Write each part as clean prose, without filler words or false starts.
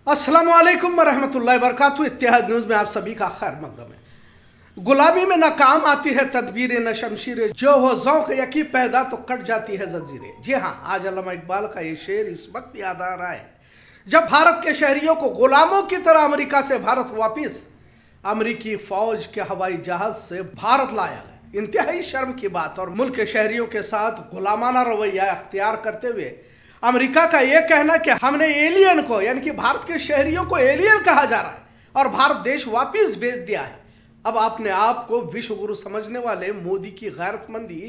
अस्सलाम वालेकुम वरहमतुल्लाहि वबरकातुहू। इत्तेहाद न्यूज़ में आप सभी का खैर मकदम है। गुलामी में न काम आती है तदबीरें न शमशीरें, जो हो ज़ौक़ यकी पैदा तो कट जाती है जंजीरें। जी हाँ, आज अल्लामा इकबाल का ये शेर इस वक्त याद आ रहा है जब भारत के शहरियों को गुलामों की तरह अमेरिका से भारत वापिस अमेरिकी फौज के हवाई जहाज से भारत लाया गया। इंतहाई शर्म की बात। और मुल्क के शहरियों के साथ गुलामाना रवैया अख्तियार करते हुए अमेरिका का यह कहना कि हमने एलियन को, यानी कि भारत के शहरियों को एलियन कहा जा रहा है और भारत देश वापिस भेज दिया है। अब अपने आप को विश्व गुरु समझने वाले मोदी की गैरतमंदी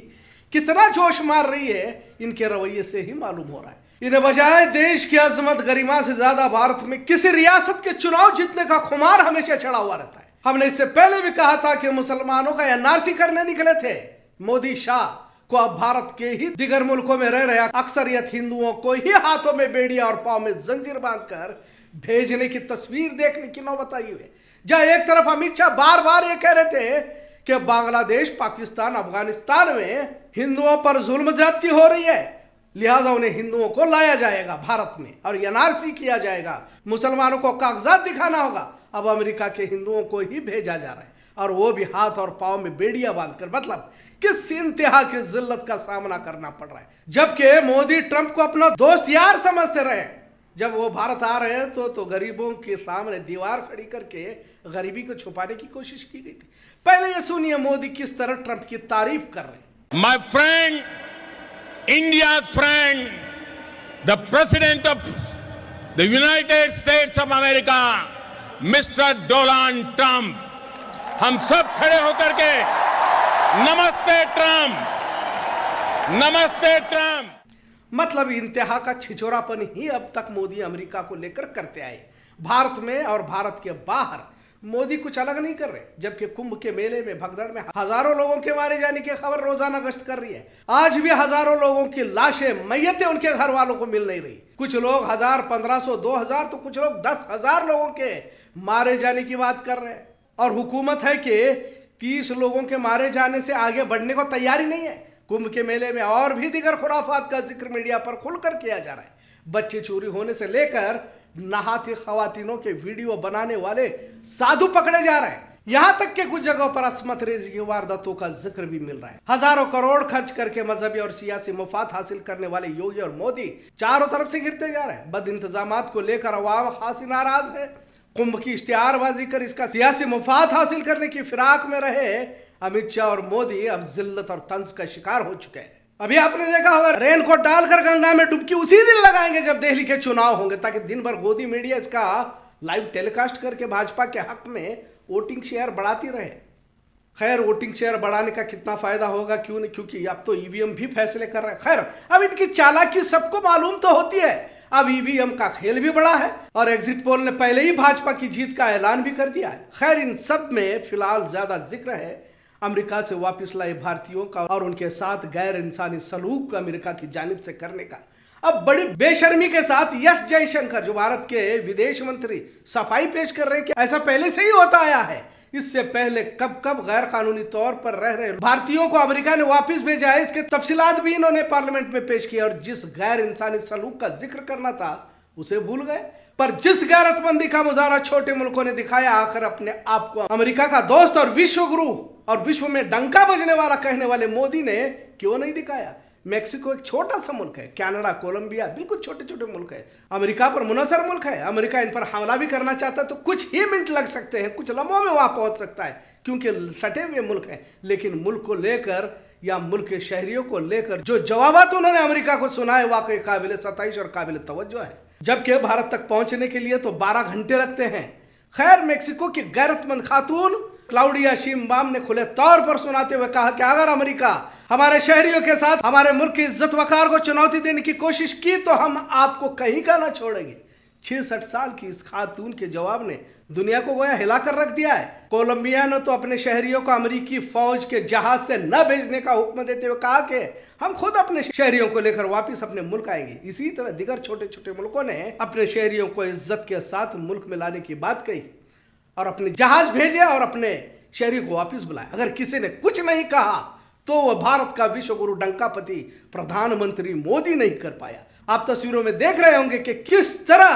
कितना जोश मार रही है, इनके रवैये से ही मालूम हो रहा है। इन्हें बजाय देश की अजमत गरिमा से ज्यादा भारत में किसी रियासत के चुनाव जीतने का खुमार हमेशा चढ़ा हुआ रहता है। हमने इससे पहले भी कहा था कि मुसलमानों का एनआरसी करने निकले थे मोदी शाह को अब भारत के ही दिगर मुल्कों में रह रहे अक्सरियत हिंदुओं को ही हाथों में बेड़ियां और पांव में जंजीर बांधकर भेजने की तस्वीर देखने की नौबत आई हुई। जहां एक तरफ अमित शाह बार बार ये कह रहे थे कि बांग्लादेश, पाकिस्तान, अफगानिस्तान में हिंदुओं पर जुल्म ज्यादती हो रही है, लिहाजा उन्हें हिंदुओं को लाया जाएगा भारत में और एनआरसी किया जाएगा, मुसलमानों को कागजात दिखाना होगा। अब अमेरिका के हिंदुओं को ही भेजा जा रहा है और वो भी हाथ और पांव में बेड़ियां बांधकर। मतलब किस इंतहा की जिल्लत का सामना करना पड़ रहा है। जबकि मोदी ट्रंप को अपना दोस्त यार समझते रहे। जब वो भारत आ रहे तो गरीबों के सामने दीवार खड़ी करके गरीबी को छुपाने की कोशिश की गई थी। पहले ये सुनिए मोदी किस तरह ट्रंप की तारीफ कर रहे हैं। My friend, India friend, the president of the United states of America, mister Donald Trump. हम सब खड़े होकर के नमस्ते ट्रंप, नमस्ते ट्रंप। मतलब इंतहा का छिछोरापन ही अब तक मोदी अमेरिका को लेकर करते आए। भारत में और भारत के बाहर मोदी कुछ अलग नहीं कर रहे। जबकि कुंभ के मेले में भगदड़ में हजारों लोगों के मारे जाने की खबर रोजाना गश्त कर रही है। आज भी हजारों लोगों की लाशें, मैयतें उनके घर वालों को मिल नहीं रही। कुछ लोग 1000, 1500, 2000 तो कुछ लोग 10,000 लोगों के मारे जाने की बात कर रहे हैं। और हुकूमत है कि 30 लोगों के मारे जाने से आगे बढ़ने को तैयारी नहीं है। कुंभ के मेले में और भी दीगर खुराफात का जिक्र मीडिया पर खुलकर किया जा रहा है। बच्चे चोरी होने से लेकर नहाती खवातीनों के वीडियो बनाने वाले साधु पकड़े जा रहे हैं। यहां तक कि कुछ जगहों पर असमत रेजी की वारदातों का जिक्र भी मिल रहा है। हजारों करोड़ खर्च करके मजहबी और सियासी मुफाद हासिल करने वाले योगी और मोदी चारों तरफ से गिरते जा रहे हैं। बद इंतजामात को लेकर अवाम खासी नाराज है। कुंभ की इश्तिहारबाजी कर इसका सियासी मुफाद हासिल करने की फिराक में रहे अमित शाह और मोदी अब जिल्लत और तंज का शिकार हो चुके हैं। अभी आपने देखा होगा, रेनकोट डालकर गंगा में डुबकी उसी दिन लगाएंगे जब दिल्ली के चुनाव होंगे, ताकि दिन भर गोदी मीडिया इसका लाइव टेलीकास्ट करके भाजपा के हक में वोटिंग शेयर बढ़ाती रहे। खैर, वोटिंग शेयर बढ़ाने का कितना फायदा होगा, क्यों नहीं, क्योंकि अब तो ईवीएम भी फैसले कर रहे हैं। खैर, अब इनकी चालाकी सबको मालूम तो होती है। अब ईवीएम का खेल भी बड़ा है और एग्जिट पोल ने पहले ही भाजपा की जीत का ऐलान भी कर दिया है। खैर, इन सब में फिलहाल ज्यादा जिक्र है अमेरिका से वापस लाए भारतीयों का और उनके साथ गैर इंसानी सलूक अमेरिका की जानिब से करने का। अब बड़ी बेशर्मी के साथ एस जयशंकर, जो भारत के विदेश मंत्री, सफाई पेश कर रहे हैं कि ऐसा पहले से ही होता आया है। इससे पहले कब कब गैर कानूनी तौर पर रह रहे भारतीयों को अमेरिका ने वापस भेजा है, इसके तफसीलात भी इन्होंने पार्लियामेंट में पेश किए। और जिस गैर इंसानी सलूक का जिक्र करना था उसे भूल गए। पर जिस गैरतमंदी का मुजाहरा छोटे मुल्कों ने दिखाया, आखिर अपने आप को अमेरिका का दोस्त और विश्व गुरु और विश्व में डंका बजने वाला कहने वाले मोदी ने क्यों नहीं दिखाया। मेक्सिको एक छोटा सा मुल्क है, कनाडा, कोलंबिया बिल्कुल छोटे छोटे मुल्क है, अमेरिका पर मुनहसर मुल्क है। अमेरिका इन पर हमला भी करना चाहता है तो कुछ ही मिनट लग सकते हैं, कुछ लम्हों में वहां पहुंच सकता है, क्योंकि सटे हुए मुल्क है। लेकिन मुल्क को लेकर या मुल्क के शहरियों को लेकर जो जवाबात उन्होंने अमेरिका को सुनाए, वाकई काबिल सताइश और काबिल तवज्जो है। जबकि भारत तक पहुंचने के लिए तो 12 घंटे लगते हैं। खैर, मेक्सिको की गैरतमंद खातून क्लाउडिया शीमबाम ने खुले तौर पर सुनाते हुए कहा कि अगर अमेरिका हमारे शहरियों के साथ हमारे मुल्क की इज्जत वकार को चुनौती देने की कोशिश की तो हम आपको कहीं का ना छोड़ेंगे। 66 साल की इस खातून के जवाब ने दुनिया को गोया हिलाकर रख दिया है। कोलंबिया ने तो अपने शहरियों को अमेरिकी फौज के जहाज से न भेजने का हुक्म देते हुए कहा कि हम खुद अपने शहरियों को लेकर वापस अपने मुल्क आएंगे। इसी तरह दिगर छोटे छोटे मुल्कों ने अपने शहरियों को इज्जत के साथ मुल्क में लाने की बात कही और अपने जहाज भेजे और अपने शहरियों को वापस बुलाया। अगर किसी ने कुछ नहीं कहा तो वह भारत का विश्व गुरु डंकापति प्रधानमंत्री मोदी नहीं कर पाया। आप तस्वीरों में देख रहे होंगे कि किस तरह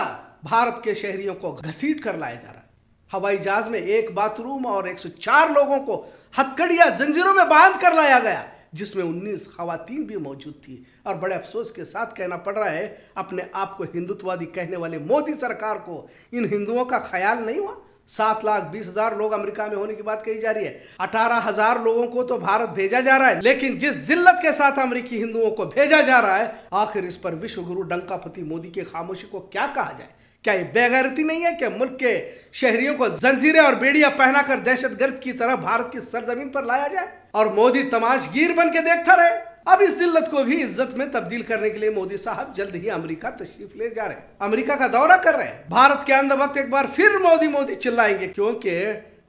भारत के शहरियों को घसीट कर लाया जा रहा है। हवाई जहाज में एक बाथरूम और 104 लोगों को हथकड़ियां जंजीरों में बांध कर लाया गया, जिसमें 19 खवातीन भी मौजूद थी। और बड़े अफसोस के साथ कहना पड़ रहा है, अपने आप को हिंदुत्ववादी कहने वाले मोदी सरकार को इन हिंदुओं का ख्याल नहीं हुआ। 7,20,000 लोग अमेरिका में होने की बात कही जा रही है। 18,000 लोगों को तो भारत भेजा जा रहा है, लेकिन जिस जिल्लत के साथ अमेरिकी हिंदुओं को भेजा जा रहा है, आखिर इस पर विश्व गुरु डंकापति मोदी की खामोशी को क्या कहा जाए? क्या ये बेगैरती नहीं है कि मुल्क के शहरियों को जंजीरें और बेड़ियां पहनाकर दहशतगर्द की तरह भारत की सरजमीन पर लाया जाए और मोदी तमाशगीर बन के देखता रहे? अब इस जिल्लत को भी इज्जत में तब्दील करने के लिए मोदी साहब जल्द ही अमेरिका तशरीफ ले जा रहे हैं, अमेरिका का दौरा कर रहे हैं। भारत के अंदर वक्त एक बार फिर मोदी मोदी चिल्लाएंगे, क्योंकि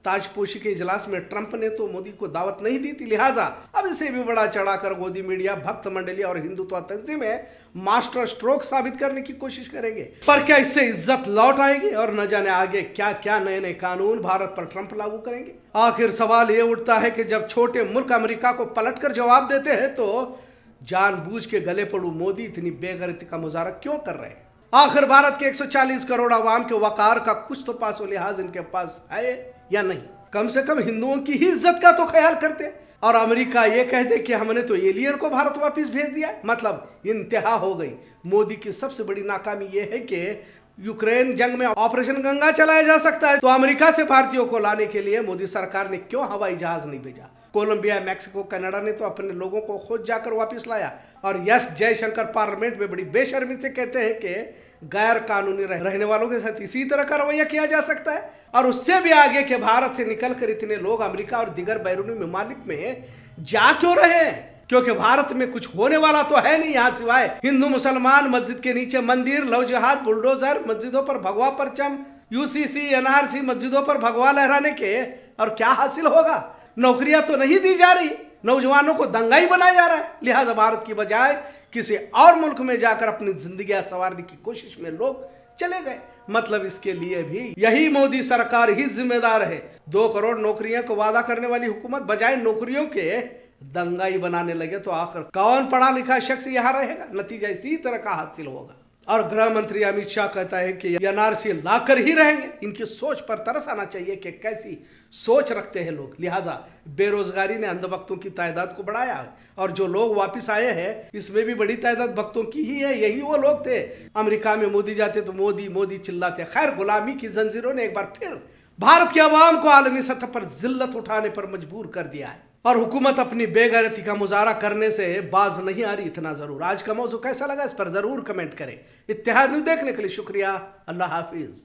ताजपोशी के इजलास में ट्रंप ने तो मोदी को दावत नहीं दी थी, लिहाजा अब इसे भी बड़ा चढ़ाकर मोदी मीडिया, भक्त मंडली और हिंदुत्व तंजीमें मास्टर स्ट्रोक साबित करने की कोशिश करेंगे। पर क्या इससे इज्जत लौट आएगी और न जाने आगे क्या क्या नए नए कानून भारत पर ट्रंप लागू करेंगे? आखिर सवाल ये उठता है कि जब छोटे मुल्क अमेरिका को पलटकर जवाब देते हैं तो जानबूझ के गले पड़ू मोदी इतनी बेगैरती का मुजाहरा क्यों कर रहे हैं? आखिर भारत के 140 करोड़ आवाम के वकार का कुछ तो पासो लिहाज इनके पास है या नहीं? कम से कम हिंदुओं की ही इज्जत का तो ख्याल करते। और अमेरिका ये कह दे कि हमने तो एलियन को भारत वापस भेज दिया, मतलब इंतहा हो गई। मोदी की सबसे बड़ी नाकामी यह है कि यूक्रेन जंग में ऑपरेशन गंगा चलाया जा सकता है, तो अमेरिका से भारतीयों को लाने के लिए मोदी सरकार ने क्यों हवाई जहाज नहीं भेजा? कोलंबिया, मैक्सिको, कनाडा ने तो अपने लोगों को खुद जाकर वापस लाया। और यस जयशंकर पार्लियामेंट में बड़ी बेशर्मी से कहते हैं कि गैर कानूनी रहने वालों के साथ इसी तरह का रवैया किया जा सकता है। और उससे भी आगे कि भारत से निकलकर इतने लोग अमेरिका और दीगर बैरूनी ममालिक में जा क्यों रहे हैं? क्योंकि भारत में कुछ होने वाला तो है नहीं यहाँ, सिवाय हिंदू मुसलमान, मस्जिद के नीचे मंदिर, लव जिहाद, बुलडोजर, मस्जिदों पर भगवा परचम, यूसीसी, एनआरसी, मस्जिदों पर भगवा लहराने के और क्या हासिल होगा? नौकरियां तो नहीं दी जा रही, नौजवानों को दंगाई बनाया जा रहा है। लिहाजा भारत की बजाय किसी और मुल्क में जाकर अपनी जिंदगी संवारने की कोशिश में लोग चले गए। मतलब इसके लिए भी यही मोदी सरकार ही जिम्मेदार है। 2 करोड़ नौकरियों को वादा करने वाली हुकूमत बजाय नौकरियों के दंगाई बनाने लगे तो आखिर कौन पढ़ा लिखा शख्स यहाँ रहेगा? नतीजा इसी तरह का हासिल होगा। और गृह मंत्री अमित शाह कहता है कि एनआरसी लाकर ही रहेंगे। इनकी सोच पर तरस आना चाहिए कि कैसी सोच रखते हैं लोग। लिहाजा बेरोजगारी ने अंधभक्तों की तादाद को बढ़ाया है और जो लोग वापस आए हैं इसमें भी बड़ी तादाद भक्तों की ही है। यही वो लोग थे, अमेरिका में मोदी जाते तो मोदी मोदी चिल्लाते। खैर, गुलामी की जंजीरों ने एक बार फिर भारत के अवाम को आलमी सतह पर जिल्लत उठाने पर मजबूर कर दिया है और हुकूमत अपनी बेगैरती का मुजाहरा करने से बाज नहीं आ रही, इतना जरूर। आज का मौजू कैसा लगा इस पर जरूर कमेंट करें। इत्तेहाद न्यूज़ देखने के लिए शुक्रिया। अल्लाह हाफिज।